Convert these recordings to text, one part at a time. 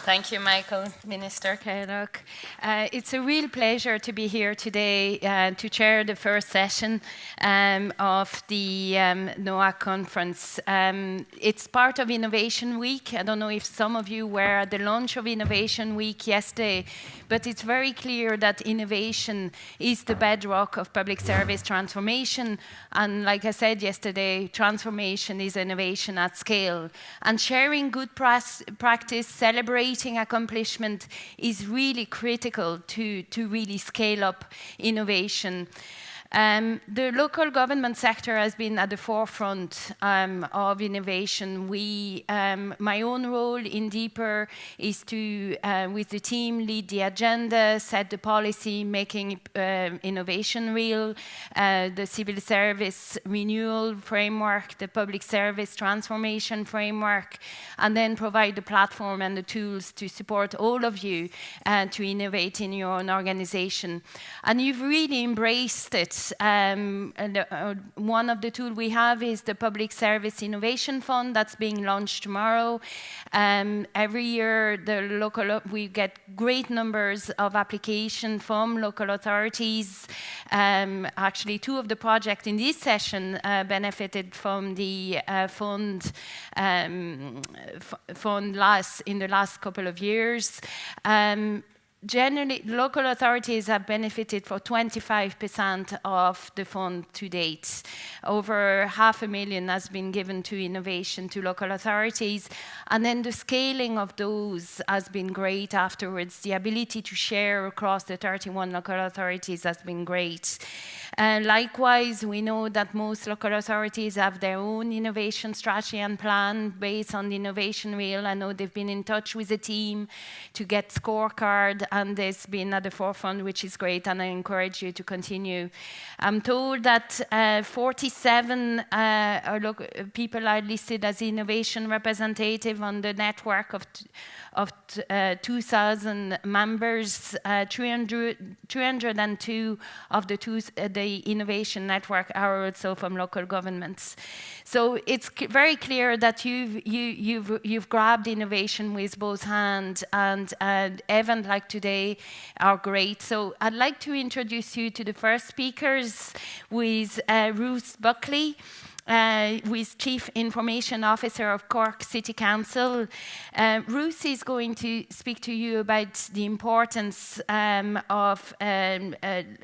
Thank you, Michael, Minister Kellogg. It's a real pleasure to be here today to chair the first session of the NOAC conference. It's part of Innovation Week. I don't know if some of you were at the launch of Innovation Week yesterday, but it's very clear that innovation is the bedrock of public service transformation. And like I said yesterday, transformation is innovation at scale. And sharing good practice, celebrating accomplishment is really critical to really scale up innovation. The local government sector has been at the forefront of innovation. My own role in Deeper is to, with the team, lead the agenda, set the policy, making innovation real, the civil service renewal framework, the public service transformation framework, and then provide the platform and the tools to support all of you to innovate in your own organization. And you've really embraced it. One of the tools we have is the Public Service Innovation Fund that's being launched tomorrow. Every year, we get great numbers of applications from local authorities. Actually, 2 of the projects in this session benefited from the fund in the last couple of years. Generally, local authorities have benefited for 25% of the fund to date. Over $500,000 has been given to innovation to local authorities. And then the scaling of those has been great afterwards. The ability to share across the 31 local authorities has been great. Likewise, we know that most local authorities have their own innovation strategy and plan based on the innovation wheel. I know they've been in touch with the team to get scorecard, and it's been at the forefront, which is great, and I encourage you to continue. I'm told that 47 people are listed as innovation representative on the network of 2,000 members. 302 of the innovation network are also from local governments. So it's very clear that you've grabbed innovation with both hands, and events like today are great. So I'd like to introduce you to the first speakers with Ruth Buckley, who is Chief Information Officer of Cork City Council. Ruth is going to speak to you about the importance of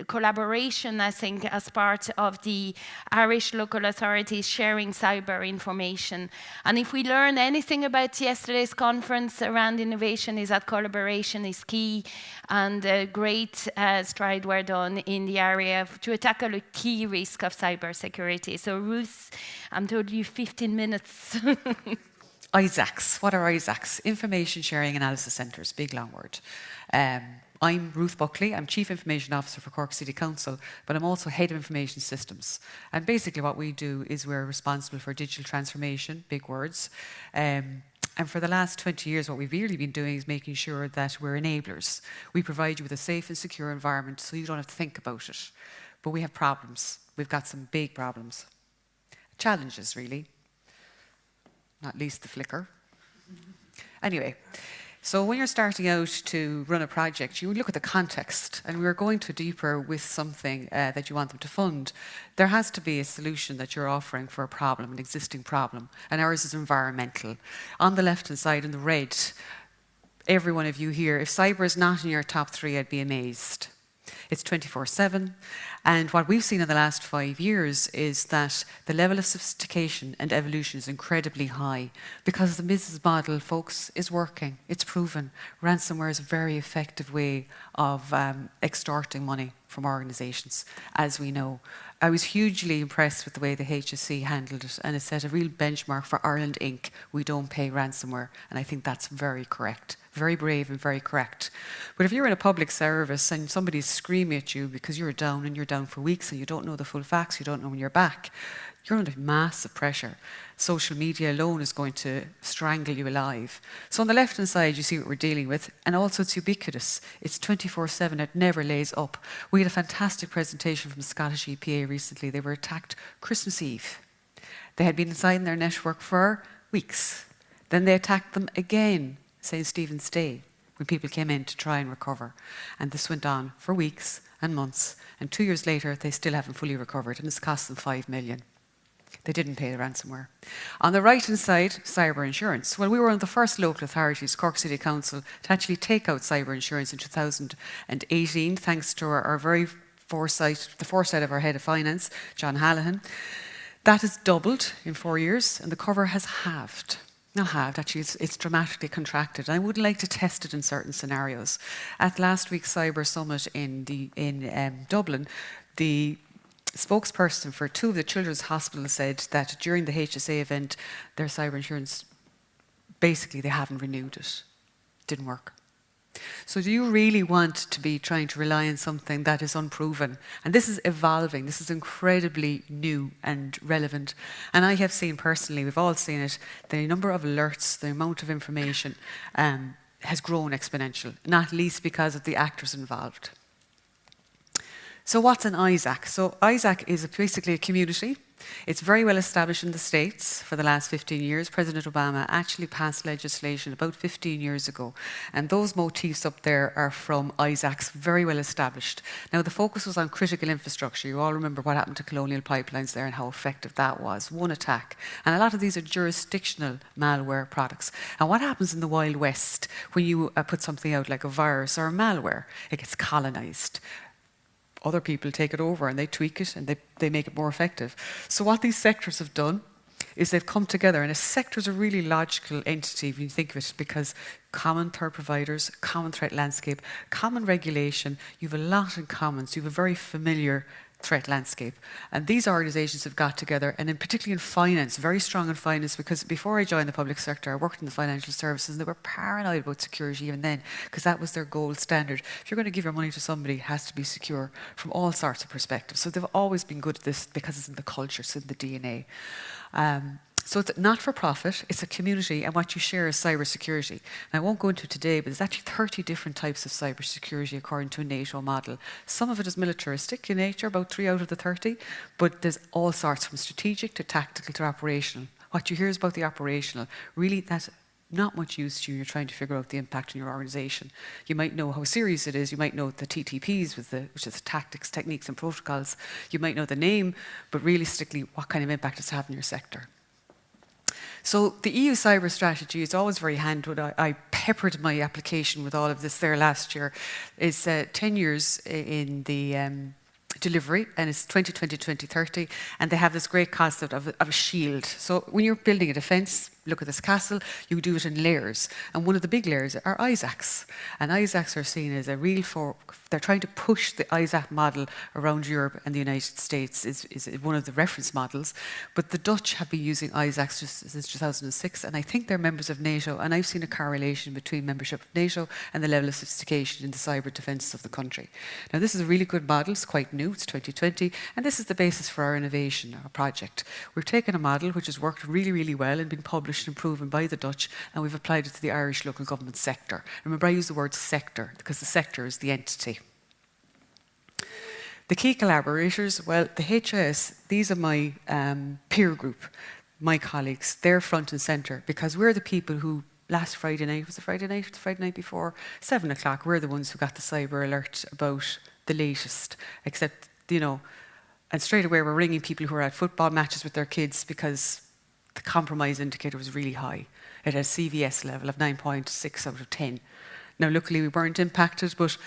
collaboration, I think, as part of the Irish local authorities sharing cyber information. And if we learn anything about yesterday's conference around innovation, is that collaboration is key, and a great stride were done in the area to tackle a key risk of cybersecurity. So Ruth, I'm told you 15 minutes. ISACs. What are ISACs? Information Sharing Analysis Centres. Big long word. I'm Ruth Buckley. I'm Chief Information Officer for Cork City Council, but I'm also Head of Information Systems. And basically what we do is we're responsible for digital transformation, big words. And for the last 20 years, what we've really been doing is making sure that we're enablers. We provide you with a safe and secure environment so you don't have to think about it. But we have problems. We've got some big problems. Challenges, really. Not least the flicker. Anyway, so when you're starting out to run a project, you look at the context, and we're going to deeper with something that you want them to fund. There has to be a solution that you're offering for a problem, an existing problem, and ours is environmental. On the left-hand side in the red, every one of you here, if cyber is not in your top 3, I'd be amazed. It's 24/7. And what we've seen in the last 5 years is that the level of sophistication and evolution is incredibly high because the business model, folks, is working. It's proven. Ransomware is a very effective way of extorting money from organisations, as we know. I was hugely impressed with the way the HSC handled it, and it set a real benchmark for Ireland Inc. We don't pay ransomware, and I think that's very correct. Very brave and very correct. But if you're in a public service and somebody's screaming at you because you're down and you're down for weeks and you don't know the full facts, you don't know when you're back, you're under massive pressure. Social media alone is going to strangle you alive. So on the left-hand side, you see what we're dealing with, and also it's ubiquitous. It's 24/7, it never lays up. We had a fantastic presentation from the Scottish EPA recently. They were attacked Christmas Eve. They had been inside their network for weeks. Then they attacked them again, St. Stephen's Day, when people came in to try and recover. And this went on for weeks and months. And 2 years later, they still haven't fully recovered, and it's cost them 5 million. They didn't pay the ransomware. On the right-hand side, cyber insurance. Well, we were one of the first local authorities, Cork City Council, to actually take out cyber insurance in 2018, thanks to our very foresight, the foresight of our head of finance, John Hallahan. That has doubled in 4 years, and the cover has halved. Not halved, actually, it's dramatically contracted. I would like to test it in certain scenarios. At last week's Cyber Summit in Dublin, the spokesperson for 2 of the children's hospitals said that during the HSA event, their cyber insurance, basically they haven't renewed it. Didn't work. So do you really want to be trying to rely on something that is unproven? And this is evolving. This is incredibly new and relevant. And I have seen personally, we've all seen it, the number of alerts, the amount of information has grown exponential, not least because of the actors involved. So what's an ISAC? So ISAC is basically a community. It's very well established in the States for the last 15 years. President Obama actually passed legislation about 15 years ago. And those motifs up there are from ISACs, very well established. Now, the focus was on critical infrastructure. You all remember what happened to Colonial Pipelines there and how effective that was. One attack. And a lot of these are jurisdictional malware products. And what happens in the Wild West when you put something out like a virus or a malware? It gets colonized. Other people take it over and they tweak it and they make it more effective. So what these sectors have done is they've come together, and a sector is a really logical entity if you think of it, because common third providers, common threat landscape, common regulation, you have a lot in common, so you have a very familiar threat landscape. And these organisations have got together, and in particularly in finance, very strong in finance, because before I joined the public sector, I worked in the financial services, and they were paranoid about security even then, because that was their gold standard. If you're going to give your money to somebody, it has to be secure from all sorts of perspectives. So they've always been good at this because it's in the culture, it's in the DNA. So it's not for profit, it's a community, and what you share is cybersecurity. And I won't go into it today, but there's actually 30 different types of cybersecurity according to a NATO model. Some of it is militaristic in nature, about 3 out of the 30, but there's all sorts from strategic to tactical to operational. What you hear is about the operational. Really, that's not much use to you. You're trying to figure out the impact on your organisation. You might know how serious it is. You might know the TTPs, which is tactics, techniques and protocols. You might know the name, but realistically, what kind of impact it's having in your sector. So the EU cyber strategy is always very handy. I peppered my application with all of this there last year. It's 10 years in the delivery, and it's 2020-2030, and they have this great concept of a shield. So when you're building a defence, look at this castle, you do it in layers. And one of the big layers are ISACs. And ISACs are seen as a they're trying to push the ISAC model around Europe, and the United States is one of the reference models. But the Dutch have been using ISACs since 2006, and I think they're members of NATO, and I've seen a correlation between membership of NATO and the level of sophistication in the cyber defence of the country. Now, this is a really good model. It's quite new. It's 2020, and this is the basis for our innovation, our project. We've taken a model which has worked really, really well and been published and proven by the Dutch, and we've applied it to the Irish local government sector. Remember, I use the word sector because the sector is the entity. The key collaborators, well, the HIS, these are my peer group, my colleagues. They're front and centre because we're the people who last Friday night, was it Friday night or the Friday night before? 7 o'clock, we're the ones who got the cyber alert about the latest, except, you know, and straight away we're ringing people who are at football matches with their kids because the compromise indicator was really high. It had a CVS level of 9.6 out of 10. Now, luckily, we weren't impacted, but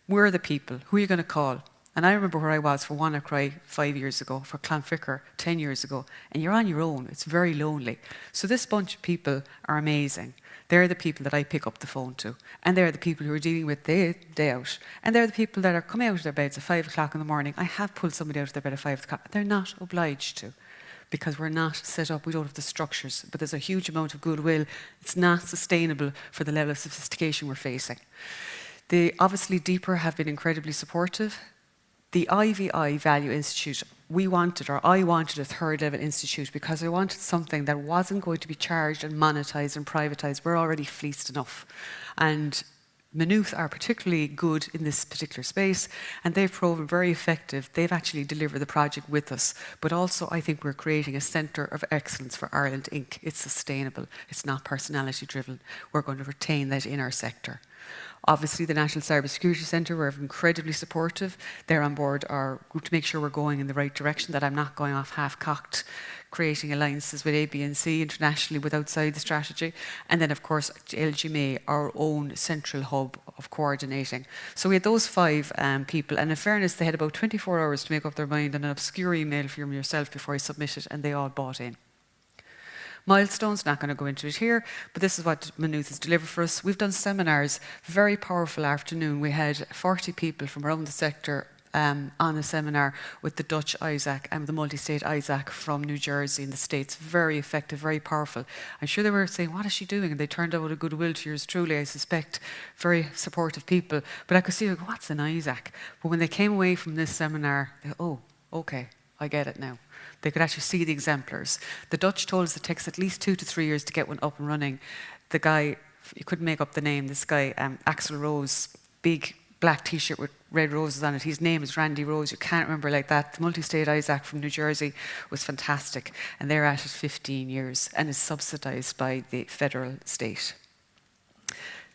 we're the people. Who are you going to call? And I remember where I was for WannaCry 5 years ago, for Clonficker 10 years ago, and you're on your own. It's very lonely. So this bunch of people are amazing. They're the people that I pick up the phone to, and they're the people who are dealing with day out, and they're the people that are coming out of their beds at 5 o'clock in the morning. I have pulled somebody out of their bed at 5 o'clock. They're not obliged to, because we're not set up, we don't have the structures, but there's a huge amount of goodwill. It's not sustainable for the level of sophistication we're facing. The obviously Deeper have been incredibly supportive. The IVI Value Institute, I wanted a third level institute because I wanted something that wasn't going to be charged and monetized and privatized. We're already fleeced enough. And Maynooth are particularly good in this particular space, and they've proven very effective. They've actually delivered the project with us, but also I think we're creating a centre of excellence for Ireland Inc. It's sustainable, it's not personality driven. We're going to retain that in our sector. Obviously, the National Cybersecurity Centre were incredibly supportive. They're on board our group to make sure we're going in the right direction, that I'm not going off half-cocked, creating alliances with A, B and C internationally with outside the strategy. And then, of course, LGMA, our own central hub of coordinating. So we had those 5 people, and in fairness, they had about 24 hours to make up their mind on an obscure email from yourself before I submitted, and they all bought in. Milestones, not going to go into it here, but this is what Maynooth has delivered for us. We've done seminars, very powerful afternoon. We had 40 people from around the sector on a seminar with the Dutch ISAC and the multi-state ISAC from New Jersey in the States. Very effective, very powerful. I'm sure they were saying, what is she doing? And they turned out with a goodwill to yours truly, I suspect. Very supportive people. But I could see, like, what's an ISAC? But when they came away from this seminar, they, oh, okay, I get it now. They could actually see the exemplars. The Dutch told us it takes at least 2 to 3 years to get one up and running. The guy, you couldn't make up the name, this guy, Axel Rose, big black t-shirt with red roses on it. His name is Randy Rose. You can't remember like that. The multi-state ISAC from New Jersey was fantastic. And they're at it 15 years and is subsidised by the federal state.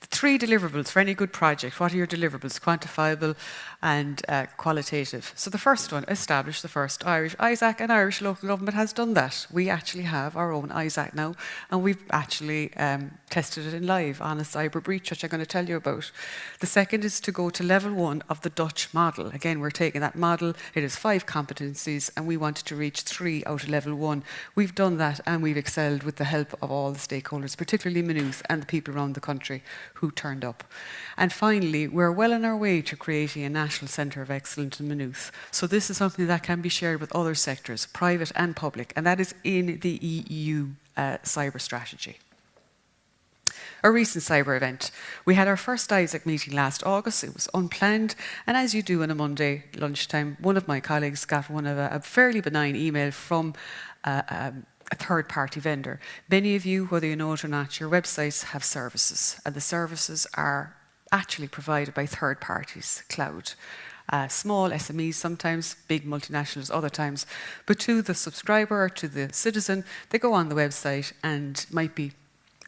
The 3 deliverables for any good project. What are your deliverables? Quantifiable and qualitative. So the first one, establish the first Irish ISAC, and Irish local government has done that. We actually have our own ISAC now, and we've actually tested it in live on a cyber breach, which I'm going to tell you about. The second is to go to level 1 of the Dutch model. Again, we're taking that model. It has 5 competencies, and we wanted to reach 3 out of level 1. We've done that, and we've excelled with the help of all the stakeholders, particularly Maynooth and the people around the country who turned up. And finally, we're well on our way to creating a national centre of excellence in Maynooth. So this is something that can be shared with other sectors, private and public, and that is in the EU cyber strategy. A recent cyber event. We had our first ISAC meeting last August. It was unplanned, and as you do on a Monday lunchtime, one of my colleagues got a fairly benign email from a third-party vendor. Many of you, whether you know it or not, your websites have services, and the services are actually provided by third parties, cloud. Small SMEs sometimes, big multinationals other times. But to the subscriber or to the citizen, they go on the website and it might be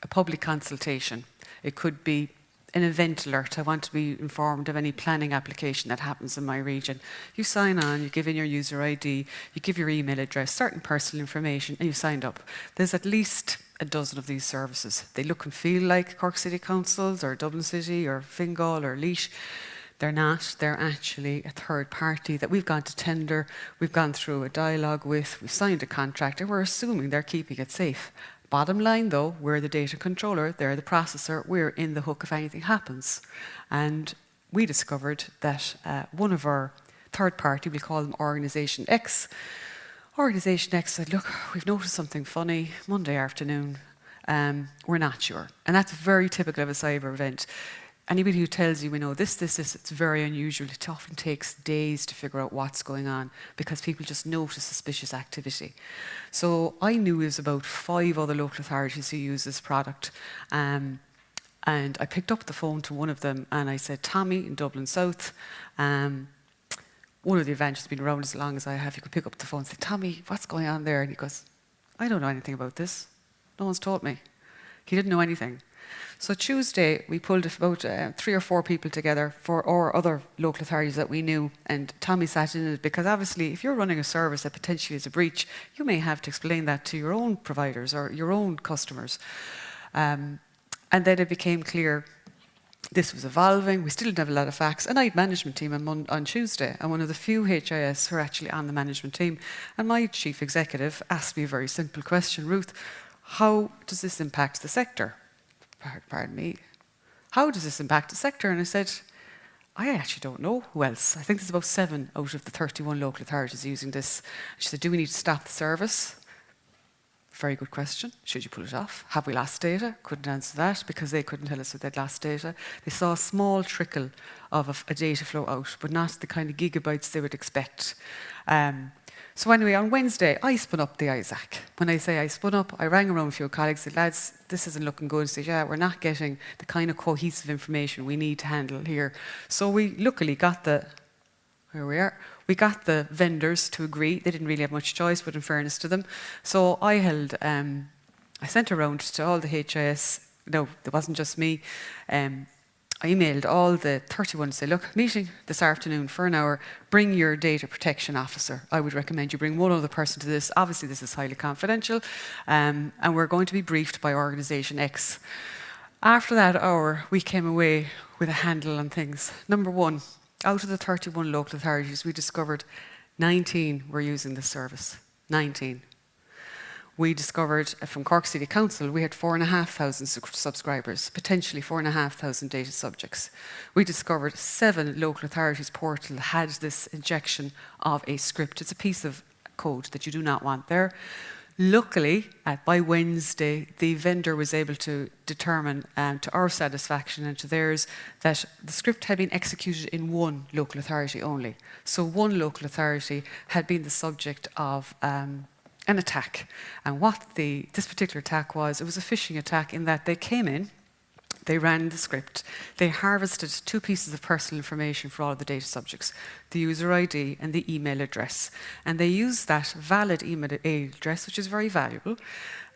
a public consultation. It could be an event alert. I want to be informed of any planning application that happens in my region. You sign on, you give in your user ID, you give your email address, certain personal information, and you've signed up. There's at least a dozen of these services. They look and feel like Cork City Councils or Dublin City or Fingal or Laois. They're not. They're actually a third party that we've gone to tender, we've gone through a dialogue with, we've signed a contract, and we're assuming they're keeping it safe. Bottom line though, we're the data controller, they're the processor, we're in the hook if anything happens. And we discovered that one of our third party, we call them Organisation X, Organisation X said, look, we've noticed something funny Monday afternoon. We're not sure. And that's very typical of a cyber event. Anybody who tells you, we know this, it's very unusual. It often takes days to figure out what's going on because people just notice suspicious activity. So I knew there was about 5 other local authorities who use this product. And I picked up the phone to one of them and I said, Tommy in Dublin South, one of the events has been around as long as I have. You could pick up the phone and say, Tommy, what's going on there? And he goes, I don't know anything about this. No one's told me. He didn't know anything. So Tuesday, we pulled about 3 or 4 people together for our other local authorities that we knew, and Tommy sat in it because obviously if you're running a service that potentially is a breach, you may have to explain that to your own providers or your own customers. And then it became clear this was evolving. We still didn't have a lot of facts. And I had management team on Tuesday. I'm one of the few HIS who are actually on the management team. And my chief executive asked me a very simple question, Ruth, how does this impact the sector? Pardon me. How does this impact the sector? And I said, I actually don't know who else. I think there's about 7 out of the 31 local authorities using this. She said, do we need to stop the service? Very good question. Should you pull it off? Have we lost data? Couldn't answer that because they couldn't tell us that they'd lost data. They saw a small trickle of a data flow out, but not the kind of gigabytes they would expect. So anyway, on Wednesday, I spun up the ISAC. When I say I spun up, I rang around a few colleagues, said, lads, this isn't looking good. Said, yeah, we're not getting the kind of cohesive information we need to handle here. So we luckily got we got the vendors to agree. They didn't really have much choice, but in fairness to them. So I sent around to all the HIS, no, it wasn't just me, I emailed all the 31 to say, look, meeting this afternoon for an hour, bring your data protection officer. I would recommend you bring one other person to this. Obviously, this is highly confidential, and we're going to be briefed by organisation X. After that hour, we came away with a handle on things. Number one, out of the 31 local authorities, we discovered 19 were using this service. 19. We discovered from Cork City Council, we had 4,500 subscribers, potentially 4,500 data subjects. We discovered 7 local authorities' portal had this injection of a script. It's a piece of code that you do not want there. Luckily, by Wednesday, the vendor was able to determine, to our satisfaction and to theirs, that the script had been executed in one local authority only. So one local authority had been the subject of an attack. And what this particular attack was, it was a phishing attack in that they came in, they ran the script, they harvested 2 pieces of personal information for all of the data subjects, the user ID and the email address. And they used that valid email address, which is very valuable.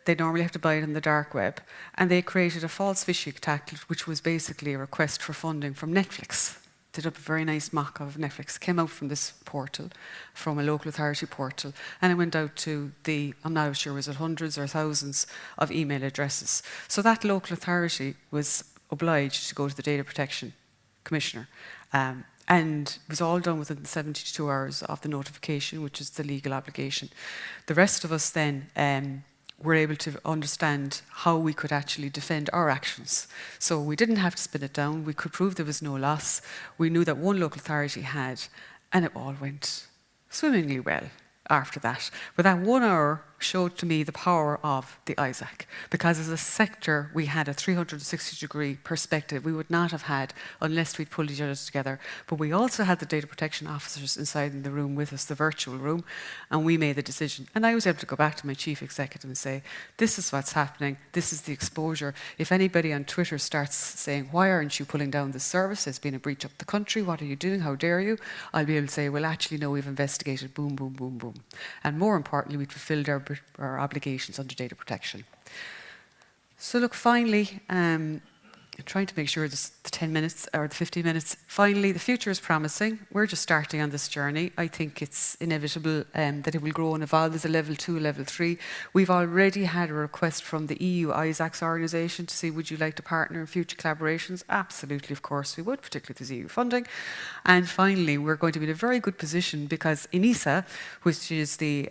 They normally have to buy it on the dark web. And they created a false phishing attack, which was basically a request for funding from Netflix. Did up a very nice mock of Netflix, came out from this portal, from a local authority portal, and it went out to I'm not sure, was it hundreds or thousands of email addresses. So that local authority was obliged to go to the Data Protection Commissioner, and it was all done within 72 hours of the notification, which is the legal obligation. The rest of us then were able to understand how we could actually defend our actions. So we didn't have to spin it down. We could prove there was no loss. We knew that one local authority had, and it all went swimmingly well after that. But that 1 hour showed to me the power of the ISAC, because as a sector we had a 360-degree perspective we would not have had unless we'd pulled each other together. But we also had the data protection officers inside in the room with us, the virtual room, and we made the decision. And I was able to go back to my chief executive and say, this is what's happening, this is the exposure. If anybody on Twitter starts saying, why aren't you pulling down this service, there's been a breach up the country, what are you doing, how dare you, I'll be able to say, well actually no, we've investigated, boom, boom, boom, boom. And more importantly, we've fulfilled our obligations under data protection. So look, finally, I'm trying to make sure this the 10 minutes or the 15 minutes. Finally, the future is promising. We're just starting on this journey. I think it's inevitable that it will grow and evolve. There's a level 2, level 3. We've already had a request from the EU ISACs organisation to see, would you like to partner in future collaborations? Absolutely, of course we would, particularly if there's EU funding. And finally, we're going to be in a very good position because ENISA, which is the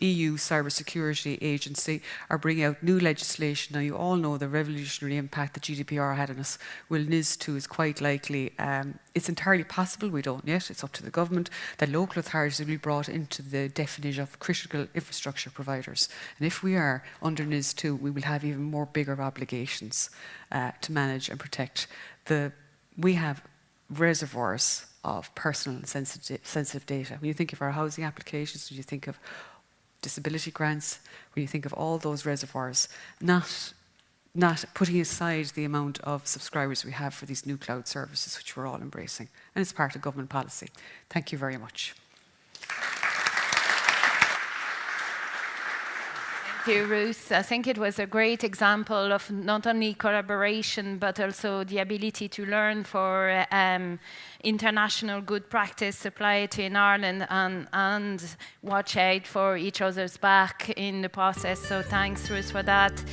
EU Cybersecurity Agency, are bringing out new legislation. Now, you all know the revolutionary impact that GDPR had on us. Well, NIS2 is quite likely, it's entirely possible, we don't yet, it's up to the government, that local authorities will be brought into the definition of critical infrastructure providers. And if we are under NIS2, we will have even more bigger obligations to manage and protect. We have reservoirs of personal and sensitive data. When you think of our housing applications, when you think of disability grants, when you think of all those reservoirs, not putting aside the amount of subscribers we have for these new cloud services, which we're all embracing. And it's part of government policy. Thank you very much. Thank you, Ruth. I think it was a great example of not only collaboration, but also the ability to learn for international good practice, apply it in Ireland, and watch out for each other's back in the process. So thanks, Ruth, for that.